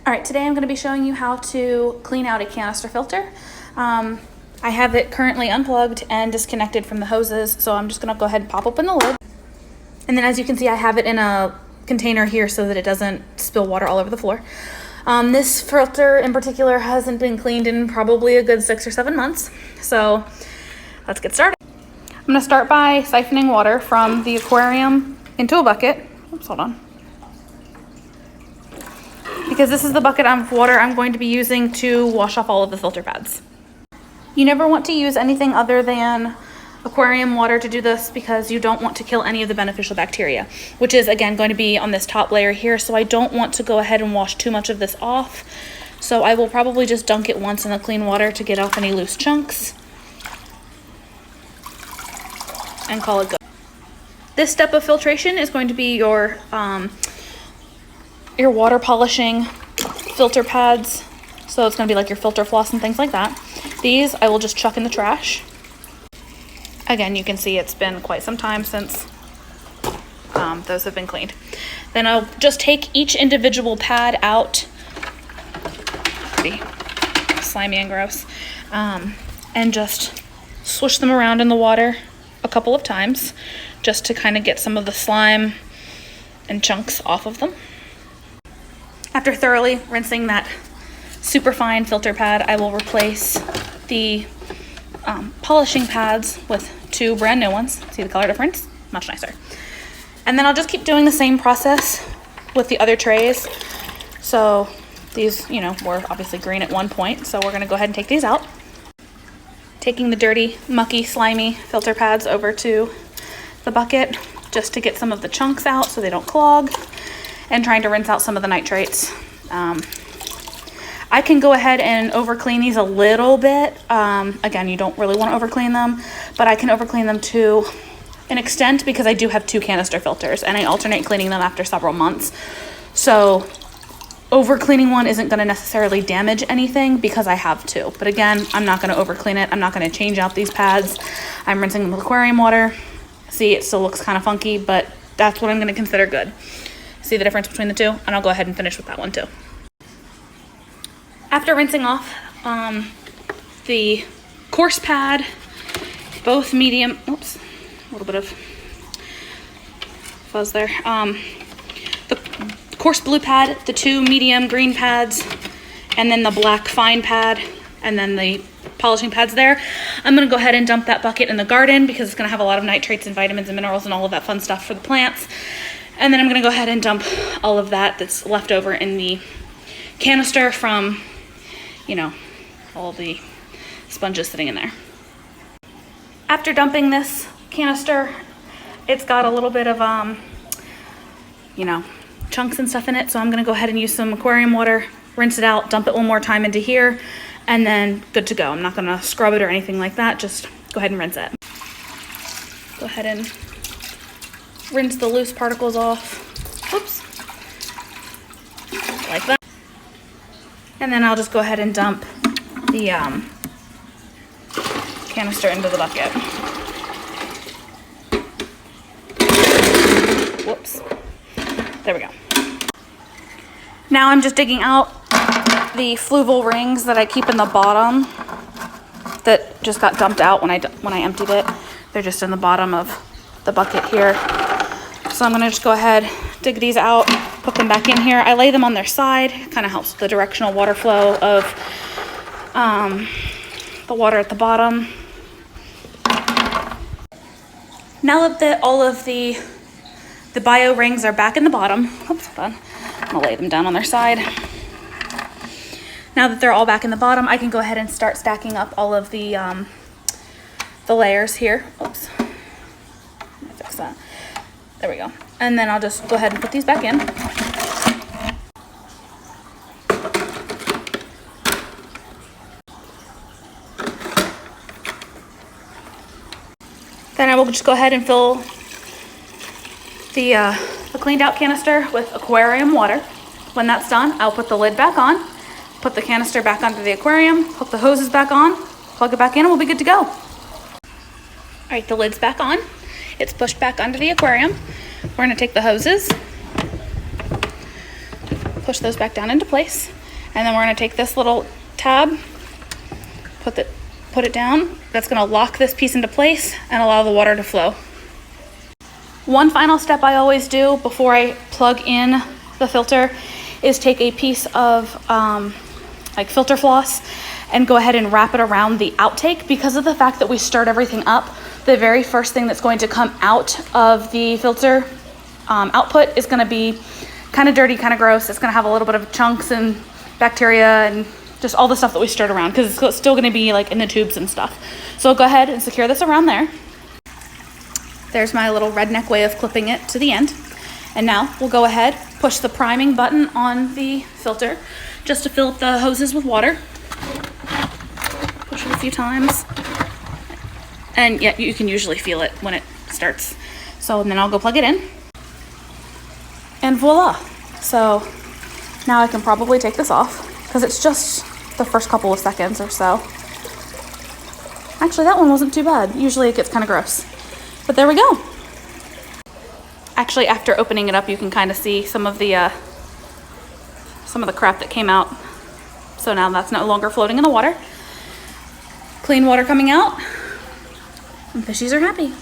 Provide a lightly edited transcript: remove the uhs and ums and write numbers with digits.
All right, today I'm going to be showing you how to clean out a canister filter. I have it currently unplugged and disconnected from the hoses, so I'm just going to go ahead and pop open the lid. And then as you can see, I have it in a container here so that it doesn't spill water all over the floor. This filter in particular hasn't been cleaned in probably a good 6 or 7 months, so let's get started. I'm going to start by siphoning water from the aquarium into a bucket. Oops, hold on. Because this is the bucket of water I'm going to be using to wash off all of the filter pads. You never want to use anything other than aquarium water to do this because you don't want to kill any of the beneficial bacteria, which is again going to be on this top layer here. So I don't want to go ahead and wash too much of this off. So I will probably just dunk it once in the clean water to get off any loose chunks and call it good. This step of filtration is going to be your water polishing filter pads. So it's going to be like your filter floss and things like that. These I will just chuck in the trash. Again, you can see it's been quite some time since those have been cleaned. Then I'll just take each individual pad out, pretty slimy and gross, and just swish them around in the water a couple of times just to kind of get some of the slime and chunks off of them. After thoroughly rinsing that super fine filter pad, I will replace the polishing pads with 2 brand new ones. See the color difference? Much nicer. And then I'll just keep doing the same process with the other trays. So these, were obviously green at one point, so we're gonna go ahead and take these out. Taking the dirty, mucky, slimy filter pads over to the bucket just to get some of the chunks out so they don't clog, and trying to rinse out some of the nitrates. I can go ahead and over clean these a little bit. Again, you don't really want to over clean them, but I can over clean them to an extent because I do have 2 canister filters and I alternate cleaning them after several months. So over cleaning one isn't going to necessarily damage anything because I have 2. But again, I'm not going to over clean it. I'm not going to change out these pads. I'm rinsing them with aquarium water. See, it still looks kind of funky, but that's what I'm going to consider good. See the difference between the 2? And I'll go ahead and finish with that one too. After rinsing off the coarse pad, both medium, oops, a little bit of fuzz there. The coarse blue pad, the 2 medium green pads, and then the black fine pad, and then the polishing pads there. I'm gonna go ahead and dump that bucket in the garden because it's gonna have a lot of nitrates and vitamins and minerals and all of that fun stuff for the plants. And then I'm gonna go ahead and dump all of that that's left over in the canister from, all the sponges sitting in there. After dumping this canister, it's got a little bit of, chunks and stuff in it. So I'm gonna go ahead and use some aquarium water, rinse it out, dump it one more time into here, and then good to go. I'm not gonna scrub it or anything like that. Just go ahead and rinse it. Go ahead and rinse the loose particles off. Whoops. Like that. And then I'll just go ahead and dump the canister into the bucket. Whoops. There we go. Now I'm just digging out the fluval rings that I keep in the bottom that just got dumped out when I emptied it. They're just in the bottom of the bucket here. So I'm gonna just go ahead, dig these out, put them back in here. I lay them on their side. Kind of helps with the directional water flow of the water at the bottom. Now that all of the bio rings are back in the bottom, oops, hold on. I'm gonna lay them down on their side. Now that they're all back in the bottom, I can go ahead and start stacking up all of the layers here. Oops, let me fix that. There we go. And then I'll just go ahead and put these back in. Then I will just go ahead and fill the cleaned out canister with aquarium water. When that's done, I'll put the lid back on, put the canister back onto the aquarium, hook the hoses back on, plug it back in, and we'll be good to go. All right, the lid's back on. It's pushed back onto the aquarium. We're gonna take the hoses, push those back down into place. And then we're gonna take this little tab, put it down. That's gonna lock this piece into place and allow the water to flow. One final step I always do before I plug in the filter is take a piece of like filter floss and go ahead and wrap it around the outtake. Because of the fact that we start everything up, the very first thing that's going to come out of the filter output is gonna be kind of dirty, kind of gross. It's gonna have a little bit of chunks and bacteria and just all the stuff that we stirred around, because it's still gonna be like in the tubes and stuff. So go ahead and secure this around there. There's my little redneck way of clipping it to the end. And now we'll go ahead, push the priming button on the filter just to fill up the hoses with water. Push it a few times. And yeah, you can usually feel it when it starts. So then I'll go plug it in. And voila. So now I can probably take this off because it's just the first couple of seconds or so. Actually, that one wasn't too bad. Usually it gets kind of gross. But there we go. Actually, after opening it up, you can kind of see some of the crap that came out. So now that's no longer floating in the water. Clean water coming out, and fishies are happy.